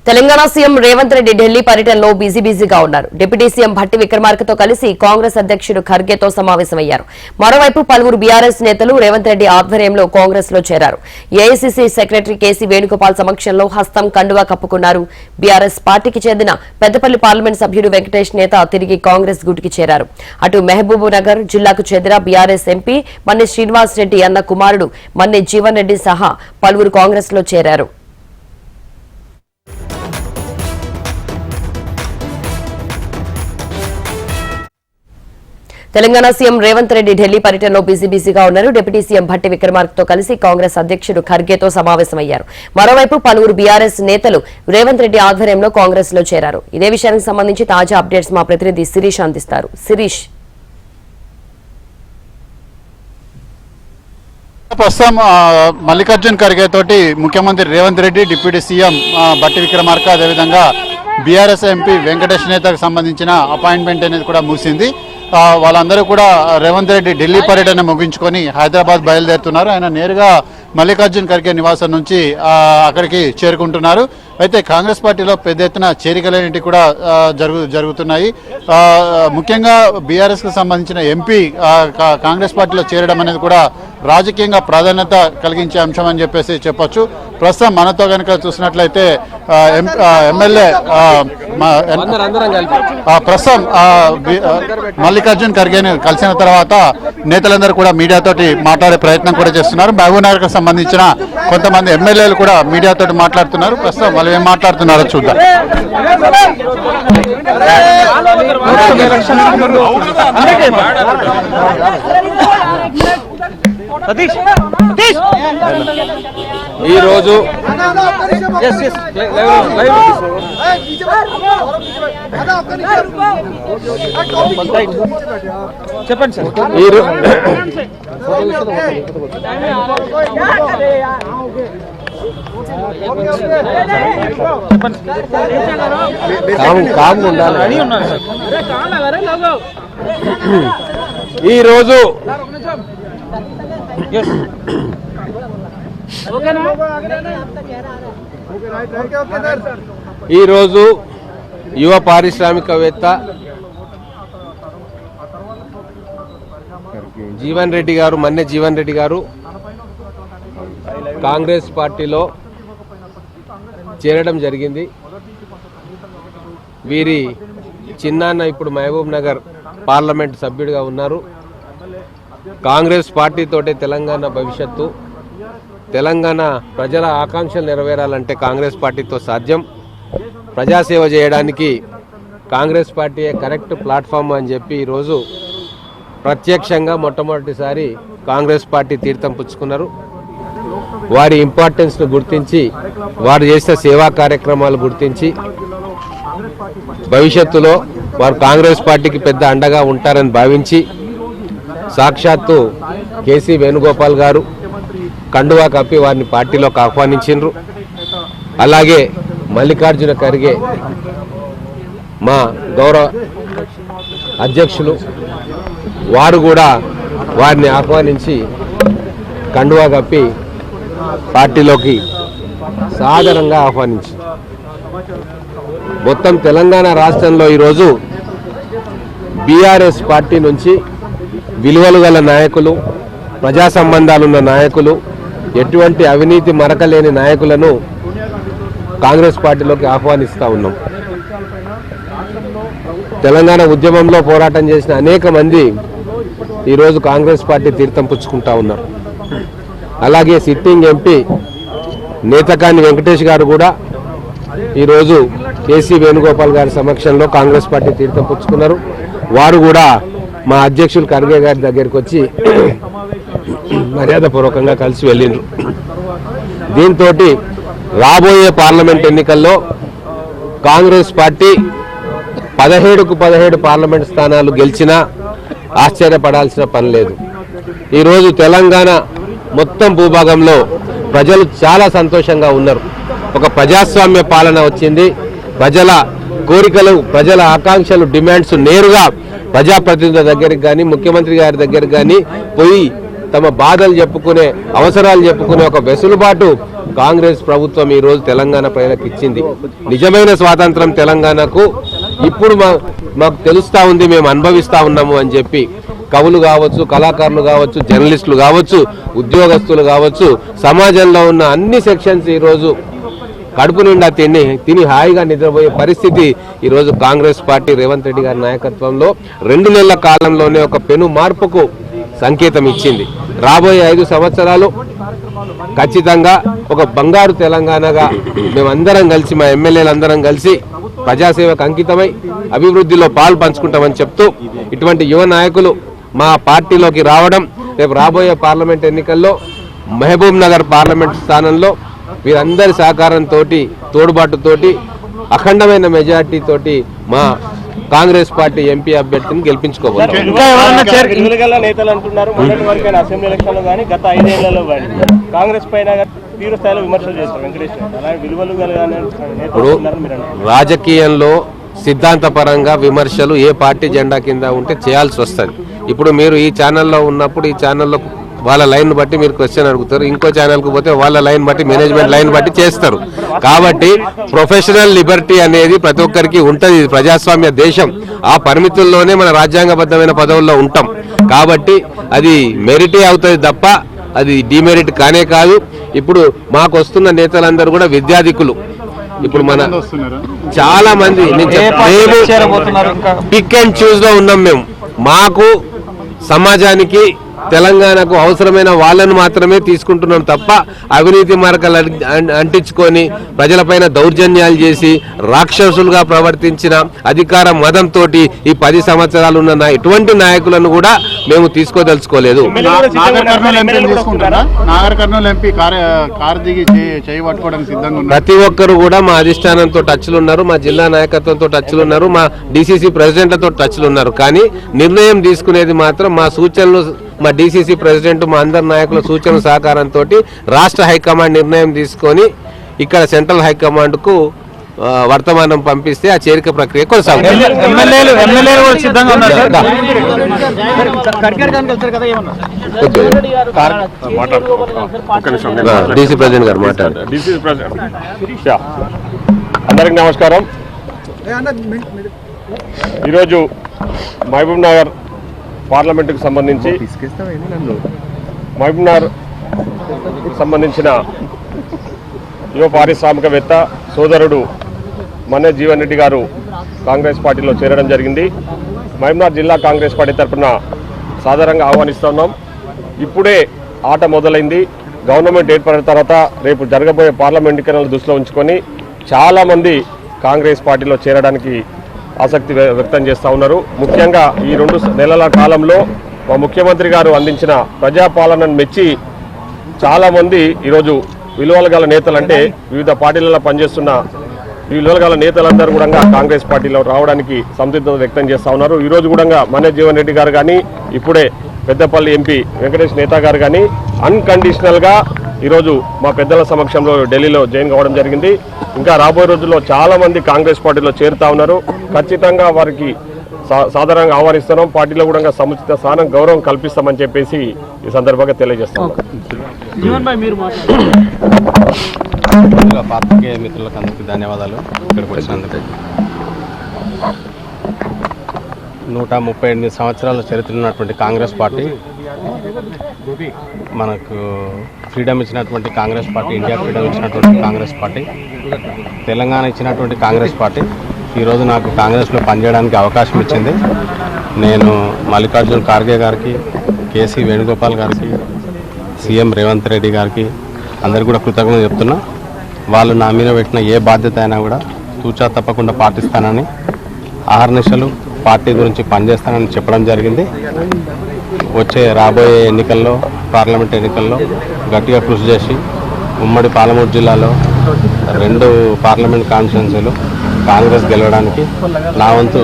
Telangana CM Revanth Reddy Delhi పర్యటనలో బిజీగా ఉన్నారు. డిప్యూటీ సీఎం భట్టి విక్రమార్కతో కలిసి కాంగ్రెస్ అధ్యక్షుడు ఖర్గేతో సమావేశమయ్యారు. మరోవైపు పలువురు బీఆర్ఎస్ నేతలు రేవంత్ రెడ్డి ఆధ్వర్యంలో కాంగ్రెస్ లో చేరారు. ఏఐసీసీ సెక్రటరీ కేసీ వేణుగోపాల్ సమక్షంలో హస్తం కండువా కప్పుకున్నారు. బీఆర్ఎస్ పార్టీకి చెందిన పెద్దపల్లి పార్లమెంట్ సభ్యుడు వెంకటేష్ నేత తిరిగి కాంగ్రెస్ గూటికి చేరారు. అటు మహబూబ్ నగర్ జిల్లాకు చెందిన బీఆర్ఎస్ ఎంపీ మన్నె శ్రీనివాస్ రెడ్డి అన్న కుమారుడు మన్నె జీవన్ రెడ్డి సహా పలువురు కాంగ్రెస్ లో చేరారు. తెలంగాణ సీఎం రేవంత్ రెడ్డి ఢిల్లీ పర్యటనలో బిజీగా ఉన్నారు. డిప్యూటీ సీఎం భట్టి విక్రమార్కతో కలిసి కాంగ్రెస్ అధ్యక్షుడు ఖర్గేతో సమావేశమయ్యారు. మరోవైపు పలువురు బీఆర్ఎస్ నేతలు రేవంత్ రెడ్డి ఆధ్వర్యంలో కాంగ్రెస్ లో చేరారు. ఇదే విషయానికి సంబంధించి తాజా అప్డేట్స్ మా ప్రతినిధి శిరీష్ అందిస్తారు. శిరీష్, ప్రస్తుతం మల్లికార్జున్ ఖర్గే తోటి ముఖ్యమంత్రి రేవంత్ రెడ్డి, డిప్యూటీ సీఎం భట్టి విక్రమార్క, అదేవిధంగా బీఆర్ఎస్ ఎంపీ వెంకటేష్ నేతకు సంబంధించిన అపాయింట్మెంట్ అనేది కూడా ముగిసింది. వాళ్ళందరూ కూడా రేవంత్ రెడ్డి ఢిల్లీ పర్యటన ముగించుకొని హైదరాబాద్ బయలుదేరుతున్నారు. ఆయన నేరుగా మల్లికార్జున్ ఖర్గే నివాసం నుంచి అక్కడికి చేరుకుంటున్నారు. అయితే కాంగ్రెస్ పార్టీలో పెద్ద ఎత్తున చేరికలేనిటి కూడా జరుగుతున్నాయి. ముఖ్యంగా బీఆర్ఎస్కి సంబంధించిన ఎంపీ కాంగ్రెస్ పార్టీలో చేరడం అనేది కూడా రాజకీయంగా ప్రాధాన్యత కలిగించే అంశం అని చెప్పేసి చెప్పొచ్చు. ప్రస్తుతం మనతో కనుక చూసినట్లయితే ఎమ్మెల్యే ప్రస్తుతం మల్లికార్జున్ ఖర్గేని కలిసిన తర్వాత నేతలందరూ కూడా మీడియాతోటి మాట్లాడే ప్రయత్నం కూడా చేస్తున్నారు. మహబూబ్ నగర్కు సంబంధించిన కొంతమంది ఎమ్మెల్యేలు కూడా మీడియాతోటి మాట్లాడుతున్నారు. ప్రస్తుతం వాళ్ళు ఏం మాట్లాడుతున్నారో చూద్దాం. ఈరోజు చెప్పండి సార్. ఈరోజు ఈరోజు యువ పారిశ్రామికవేత్త జీవన్ రెడ్డి గారు, మన్నె జీవన్ రెడ్డి గారు కాంగ్రెస్ పార్టీలో చేరడం జరిగింది. వీరి చిన్నాన్న ఇప్పుడు మహబూబ్ నగర్ పార్లమెంట్ సభ్యుడిగా ఉన్నారు. కాంగ్రెస్ పార్టీతోటే తెలంగాణ భవిష్యత్తు, తెలంగాణ ప్రజల ఆకాంక్షలు నెరవేరాలంటే కాంగ్రెస్ పార్టీతో సాధ్యం. ప్రజాసేవ చేయడానికి కాంగ్రెస్ పార్టీయే కరెక్ట్ ప్లాట్ఫామ్ అని చెప్పి ఈరోజు ప్రత్యక్షంగా మొట్టమొదటిసారి కాంగ్రెస్ పార్టీ తీర్థం పుచ్చుకున్నారు. వారి ఇంపార్టెన్స్ను గుర్తించి, వారు చేసిన సేవా కార్యక్రమాలు గుర్తించి భవిష్యత్తులో వారు కాంగ్రెస్ పార్టీకి పెద్ద అండగా ఉంటారని భావించి సాక్షాత్తు కేసీ వేణుగోపాల్ గారు కండువా కప్పి వారిని పార్టీలోకి ఆహ్వానించారు. అలాగే మల్లికార్జున ఖర్గే మా గౌరవ అధ్యక్షులు, వారు కూడా వారిని ఆహ్వానించి కండువా కప్పి పార్టీలోకి సాదరంగా ఆహ్వానించారు. మొత్తం తెలంగాణ రాష్ట్రంలో ఈరోజు బీఆర్ఎస్ పార్టీ నుంచి విలువలు గల నాయకులు, ప్రజా సంబంధాలున్న నాయకులు, ఎటువంటి అవినీతి మరకలేని నాయకులను కాంగ్రెస్ పార్టీలోకి ఆహ్వానిస్తూ ఉన్నాం. తెలంగాణ ఉద్యమంలో పోరాటం చేసిన అనేక మంది ఈరోజు కాంగ్రెస్ పార్టీ తీర్థం పుచ్చుకుంటా ఉన్నారు. అలాగే సిట్టింగ్ ఎంపీ నేతకాని వెంకటేష్ గారు కూడా ఈరోజు కేసీ వేణుగోపాల్ గారి సమక్షంలో కాంగ్రెస్ పార్టీ తీర్థం పుచ్చుకున్నారు. వారు కూడా మా అధ్యక్షులు ఖర్గే గారి దగ్గరికి వచ్చి మర్యాదపూర్వకంగా కలిసి వెళ్ళిండ్రు. దీంతో రాబోయే పార్లమెంట్ ఎన్నికల్లో కాంగ్రెస్ పార్టీ 17కు 17 పార్లమెంట్ స్థానాలు గెలిచినా ఆశ్చర్యపడాల్సిన పని లేదు. ఈరోజు తెలంగాణ మొత్తం భూభాగంలో ప్రజలు చాలా సంతోషంగా ఉన్నారు. ఒక ప్రజాస్వామ్య పాలన వచ్చింది. ప్రజల కోరికలు, ప్రజల ఆకాంక్షలు, డిమాండ్స్ నేరుగా ప్రజాప్రతినిధుల దగ్గరికి కానీ, ముఖ్యమంత్రి గారి దగ్గరికి కానీ పోయి తమ బాధలు చెప్పుకునే, అవసరాలు చెప్పుకునే ఒక వెసులుబాటు కాంగ్రెస్ ప్రభుత్వం ఈరోజు తెలంగాణ ప్రజలకు ఇచ్చింది. నిజమైన స్వాతంత్రం తెలంగాణకు ఇప్పుడు మాకు తెలుస్తూ ఉంది, మేము అనుభవిస్తూ ఉన్నాము అని చెప్పి కవులు కావచ్చు, కళాకారులు కావచ్చు, జర్నలిస్టులు కావచ్చు, ఉద్యోగస్తులు కావచ్చు, సమాజంలో ఉన్న అన్ని సెక్షన్స్ ఈరోజు కడుపు నిండా తిని హాయిగా నిద్రపోయే పరిస్థితి ఈరోజు కాంగ్రెస్ పార్టీ రేవంత్ రెడ్డి గారి నాయకత్వంలో 2 నెలల కాలంలోనే ఒక పెను మార్పుకు సంకేతం ఇచ్చింది. రాబోయే 5 సంవత్సరాలు ఖచ్చితంగా ఒక బంగారు తెలంగాణగా మేమందరం కలిసి, మా ఎమ్మెల్యేలందరం కలిసి ప్రజాసేవకు అంకితమై అభివృద్ధిలో పాలు పంచుకుంటామని చెప్తూ ఇటువంటి యువ నాయకులు మా పార్టీలోకి రావడం, రేపు రాబోయే పార్లమెంట్ ఎన్నికల్లో మహబూబ్ నగర్ పార్లమెంట్ స్థానంలో వీరందరి సహకారంతో, తోడ్బాటుతోటి, అఖండమైన మెజార్టీతోటి మా కాంగ్రెస్ పార్టీ ఎంపీ అభ్యర్థిని గెలిపించుకోవాలి. నేతలు అంటున్నారు మొదటి వరకు అసెంబ్లీ ఎలక్షన్లో కానీ గత 5 ఏళ్లలో కానీ కాంగ్రెస్ పైన తీవ్ర స్థాయిలో విమర్శలు చేస్తారు వెంకటేష్. అలాగే విలువలు ఇప్పుడు రాజకీయంలో సిద్ధాంతపరంగా విమర్శలు ఏ పార్టీ జెండా కింద ఉంటే చేయాల్సి వస్తుంది. ఇప్పుడు మీరు ఈ ఛానల్లో ఉన్నప్పుడు ఈ ఛానల్లో వాళ్ళ లైన్ బట్టి మీరు క్వశ్చన్ అడుగుతారు, ఇంకో ఛానల్కి పోతే వాళ్ళ లైన్ బట్టి, మేనేజ్మెంట్ లైన్ బట్టి చేస్తారు. కాబట్టి ప్రొఫెషనల్ లిబర్టీ అనేది ప్రతి ఒక్కరికి ఉంటుంది. ప్రజాస్వామ్య దేశం, ఆ పరిమితుల్లోనే మన రాజ్యాంగబద్ధమైన పదవుల్లో ఉంటాం. కాబట్టి అది మెరిటే అవుతుంది తప్ప అది డిమెరిట్ కానే కాదు. ఇప్పుడు మాకు వస్తున్న నేతలందరూ కూడా విద్యాధికులు. ఇప్పుడు మన చాలా మంది పిక్ అండ్ చూస్ లో ఉన్నాం మేము. మాకు సమాజానికి తెలంగాణకు అవసరమైన వాళ్ళను మాత్రమే తీసుకుంటున్నాం తప్ప అవినీతి మార్గాలు అంటించుకొని ప్రజలపైన దౌర్జన్యాలు చేసి రాక్షసులుగా ప్రవర్తించిన అధికార మదంతో ఈ 10 సంవత్సరాలు ఉన్న ఎటువంటి నాయకులను కూడా మేము తీసుకోదలుచుకోలేదు. ప్రతి ఒక్కరు కూడా మా అధిష్టానంతో టచ్లు ఉన్నారు, మా జిల్లా నాయకత్వంతో టచ్లు ఉన్నారు, మా డిసిసి ప్రెసిడెంట్లతో టచ్లు ఉన్నారు. కానీ నిర్ణయం తీసుకునేది మాత్రం మా సూచనలు, మా డిసిసి ప్రెసిడెంట్, మా అందరి నాయకుల సూచన సహకారంతో రాష్ట్ర హైకమాండ్ నిర్ణయం తీసుకొని ఇక్కడ సెంట్రల్ హైకమాండ్ కు వర్తమానం పంపిస్తే ఆ చేరిక ప్రక్రియ కొనసాగుతుంది. డిసి ప్రెసిడెంట్ గారు మాట్లాడారు. అందరికి నమస్కారం. ఈరోజు మహబూబ్ నగర్ పార్లమెంటుకు సంబంధించి మహబూబ్నగర్ సంబంధించిన యువ పారిశ్రామికవేత్త సోదరుడు మన్నే జీవన్ రెడ్డి గారు కాంగ్రెస్ పార్టీలో చేరడం జరిగింది. మహబూబ్నగర్ జిల్లా కాంగ్రెస్ పార్టీ తరఫున సాధారణంగా ఆహ్వానిస్తున్నాం. ఇప్పుడే ఆట మొదలైంది. గవర్నమెంట్ ఏర్పడిన తర్వాత రేపు జరగబోయే పార్లమెంట్ ఎన్నికలను దృష్టిలో ఉంచుకొని చాలామంది కాంగ్రెస్ పార్టీలో చేరడానికి ఆసక్తి వ్యక్తం చేస్తూ ఉన్నారు. ముఖ్యంగా ఈ 2 నెలల కాలంలో మా ముఖ్యమంత్రి గారు అందించిన ప్రజాపాలనను మెచ్చి చాలామంది ఈరోజు విలువలు గల నేతలు, అంటే వివిధ పార్టీలలో పనిచేస్తున్న విలువలు గల నేతలందరూ కూడా కాంగ్రెస్ పార్టీలో రావడానికి సంసిద్ధత వ్యక్తం చేస్తూ ఉన్నారు. ఈరోజు కూడా మన్నే జీవన్ రెడ్డి గారు కానీ, ఇప్పుడే పెద్దపల్లి ఎంపీ వెంకటేష్ నేత గారు కానీ అన్కండిషనల్గా ఈరోజు మా పెద్దల సమక్షంలో ఢిల్లీలో జాయిన్ కావడం జరిగింది. ఇంకా రాబోయే రోజుల్లో చాలామంది కాంగ్రెస్ పార్టీలో చేరుతా ఉన్నారు. ఖచ్చితంగా వారికి సాధారణంగా ఆహ్వానిస్తున్నాం. పార్టీలో కూడా సముచిత స్థానం, గౌరవం కల్పిస్తామని చెప్పేసి ఈ సందర్భంగా తెలియజేస్తాం. పాత్రికేయ మిత్రులకు అందరికీ ధన్యవాదాలు. ఇక్కడికి వచ్చినందుకు 138 సంవత్సరాల చరిత్ర ఉన్నటువంటి కాంగ్రెస్ పార్టీ, మనకు ఫ్రీడమ్ ఇచ్చినటువంటి కాంగ్రెస్ పార్టీ, ఇండియా ఫ్రీడమ్ ఇచ్చినటువంటి కాంగ్రెస్ పార్టీ, తెలంగాణ ఇచ్చినటువంటి కాంగ్రెస్ పార్టీ ఈరోజు నాకు కాంగ్రెస్లో పనిచేయడానికి అవకాశం ఇచ్చింది. నేను మల్లికార్జున ఖార్గే గారికి, కేసీ వేణుగోపాల్ గారికి, సీఎం రేవంత్ రెడ్డి గారికి అందరికీ కూడా కృతజ్ఞతలు చెప్తున్నా. వాళ్ళు నా మీద పెట్టిన ఏ బాధ్యత అయినా కూడా తూచా తప్పకుండా పాటిస్తానని, ఆహర్నిశలు పార్టీ గురించి పనిచేస్తానని చెప్పడం జరిగింది. వచ్చే రాబోయే ఎన్నికల్లో, పార్లమెంట్ ఎన్నికల్లో గట్టిగా కృషి చేసి ఉమ్మడి పాలమూరు జిల్లాలో 2 పార్లమెంట్ కాన్స్టిట్యున్సీలు కాంగ్రెస్ గెలవడానికి నా వంతు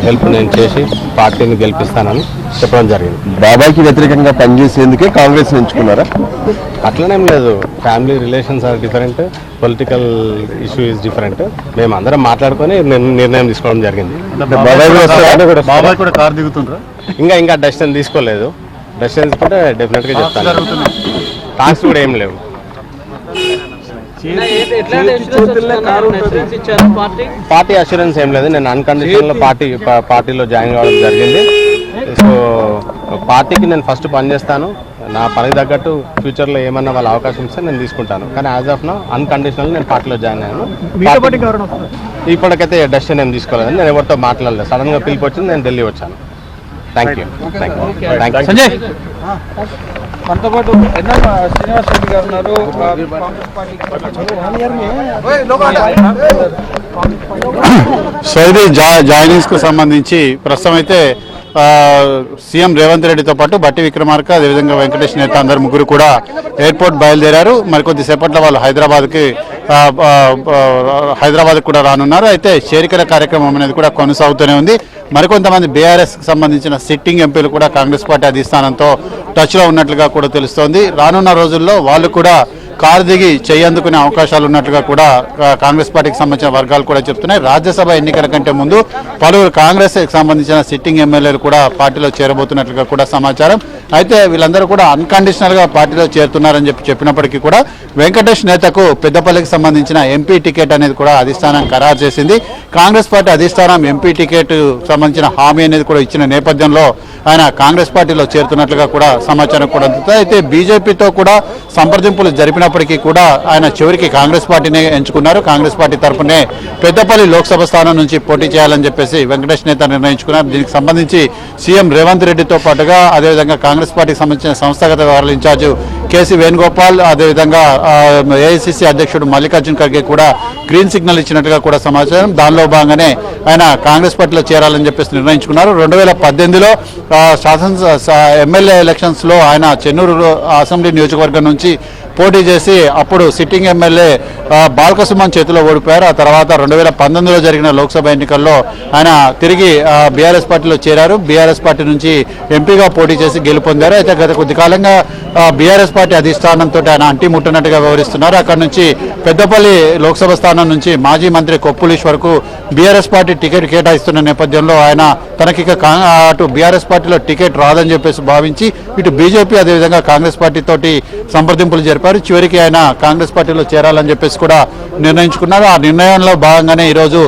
హెల్ప్ నేను చేసి పార్టీని గెలిపిస్తానని చెప్పడం జరిగింది. బాబాయ్కి వ్యతిరేకంగా పనిచేసేందుకే కాంగ్రెస్ ఎంచుకున్నారా? అట్లనేం లేదు. Family relations are different, political issue is different. మేము అందరం మాట్లాడుకొని నిర్ణయం తీసుకోవడం జరిగింది. బాబాయ్ కూడా కార్ దిగుతుండ్రా? ఇంకా డెసిషన్ తీసుకోలేదు. డెసిషన్ తీసుకుంటే డెఫినెట్గా చెప్తాను. టాక్స్ కూడా ఏం లేవు. పార్టీ అష్యూరెన్స్ ఏం లేదు. నేను అన్కండిషనల్ పార్టీలో జాయిన్ కావడం జరిగింది. సో పార్టీకి నేను ఫస్ట్ పనిచేస్తాను. నా పనికి తగ్గట్టు ఫ్యూచర్లో ఏమన్నా వాళ్ళ అవకాశం ఇస్తే నేను తీసుకుంటాను. కానీ యాజ్ ఆఫ్ నౌ అన్కండిషనల్ నేను పార్టీలో జాయిన్ అయ్యాను. ఇప్పటికైతే డెసిషన్ ఏం తీసుకోలేదు. నేను ఎవరితో మాట్లాడలేదు. సడన్గా పిలిపి వచ్చింది, నేను ఢిల్లీ వచ్చాను. Thank you. సంజయ్ మనతో పాటు శ్రీనివాస్ రెడ్డి గారు ఉన్నారు. సో ఇది జాయినింగ్స్ కు సంబంధించి ప్రస్తుతం అయితే సీఎం రేవంత్ రెడ్డితో పాటు బట్టి విక్రమార్క, అదేవిధంగా వెంకటేష్ నేత అందరు ముగ్గురు కూడా ఎయిర్పోర్ట్ బయలుదేరారు. మరికొద్ది సేపట్లో వాళ్ళు హైదరాబాద్ కూడా రానున్నారు. అయితే చేరికల కార్యక్రమం అనేది కూడా కొనసాగుతూనే ఉంది. మరికొంతమంది బీఆర్ఎస్ కి సంబంధించిన సిట్టింగ్ ఎంపీలు కూడా కాంగ్రెస్ పార్టీ అధిష్టానంతో టచ్ లో ఉన్నట్లుగా కూడా తెలుస్తోంది. రానున్న రోజుల్లో వాళ్ళు కూడా కారు దిగి చేయందుకునే అవకాశాలు ఉన్నట్లుగా కూడా కాంగ్రెస్ పార్టీకి సంబంధించిన వర్గాలు కూడా చెప్తున్నాయి. రాజ్యసభ ఎన్నికల కంటే ముందు పలువురు కాంగ్రెస్ కి సంబంధించిన సిట్టింగ్ ఎమ్మెల్యేలు కూడా పార్టీలో చేరబోతున్నట్లుగా కూడా సమాచారం. అయితే వీళ్ళందరూ కూడా అన్కండిషనల్ గా పార్టీలో చేరుతున్నారని చెప్పినప్పటికీ కూడా వెంకటేష్ నేతకు పెద్దపల్లికి సంబంధించిన ఎంపీ టికెట్ అనేది కూడా అధిష్టానం ఖరారు చేసింది. కాంగ్రెస్ పార్టీ అధిష్టానం ఎంపీ టికెట్ సంబంధించిన హామీ అనేది కూడా ఇచ్చిన నేపథ్యంలో ఆయన కాంగ్రెస్ పార్టీలో చేరుతున్నట్లుగా కూడా సమాచారం కూడా అందుతుంది. అయితే బీజేపీతో కూడా సంప్రదింపులు జరిపినప్పటికీ కూడా ఆయన చివరికి కాంగ్రెస్ పార్టీనే ఎంచుకున్నారు. కాంగ్రెస్ పార్టీ తరఫునే పెద్దపల్లి లోక్సభ స్థానం నుంచి పోటీ చేయాలని చెప్పేసి వెంకటేష్ నేత నిర్ణయించుకున్నారు. దీనికి సంబంధించి సీఎం రేవంత్ రెడ్డితో పాటుగా అదేవిధంగా కాంగ్రెస్ పార్టీకి సంబంధించిన సంస్థాగత వ్యవహారాల ఇన్ఛార్జు కేసీ వేణుగోపాల్, అదేవిధంగా ఏఐసీసీ అధ్యక్షుడు మల్లికార్జున్ ఖర్గే కూడా గ్రీన్ సిగ్నల్ ఇచ్చినట్టుగా కూడా సమాచారం. దానిలో భాగంగానే ఆయన కాంగ్రెస్ పార్టీలో చేరాలని చెప్పేసి నిర్ణయించుకున్నారు. 2018లో ఎమ్మెల్యే ఎలక్షన్స్ లో ఆయన చెన్నూరు అసెంబ్లీ నియోజకవర్గం నుంచి పోటీ చేసి అప్పుడు సిట్టింగ్ ఎమ్మెల్యే బాల్కసుమన్ చేతిలో ఓడిపోయారు. ఆ తర్వాత 2019లో జరిగిన లోక్సభ ఎన్నికల్లో ఆయన తిరిగి బీఆర్ఎస్ పార్టీలో చేరారు. బీఆర్ఎస్ పార్టీ నుంచి ఎంపీగా పోటీ చేసి గెలుపొందారు. అయితే గత కొద్ది కాలంగా బీఆర్ఎస్ పార్టీ అధిష్టానంతో ఆయన అంటిముట్టనట్టుగా వ్యవహరిస్తున్నారు. అక్కడి నుంచి పెద్దపల్లి లోక్సభ స్థానం నుంచి మాజీ మంత్రి కొప్పులీశ్వర్కు బీఆర్ఎస్ పార్టీ టికెట్ కేటాయిస్తున్న నేపథ్యంలో ఆయన తనకిక అటు బీఆర్ఎస్ పార్టీలో టికెట్ రాదని చెప్పేసి భావించి ఇటు బీజేపీ అదేవిధంగా కాంగ్రెస్ పార్టీ తోటి సంప్రదింపులు జరిపారు. చివరికి ఆయన కాంగ్రెస్ పార్టీలో చేరాలని చెప్పేసి కూడా నిర్ణయించుకున్నారు. ఆ నిర్ణయంలో భాగంగానే ఈరోజు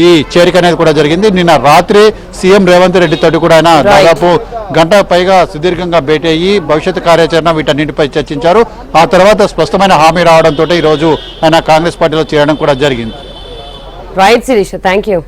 ఈ చేరిక అనేది కూడా జరిగింది. నిన్న రాత్రి సీఎం రేవంత్ రెడ్డి తోటి కూడా ఆయన దాదాపు గంట పైగా సుదీర్ఘంగా భేటీ అయ్యి భవిష్యత్ కార్యాచరణ వీటన్నిటిపై చర్చించారు. ఆ తర్వాత స్పష్టమైన హామీ రావడంతో ఈరోజు ఆయన కాంగ్రెస్ పార్టీలో చేరడం కూడా జరిగింది. Right Sirisha, thank you.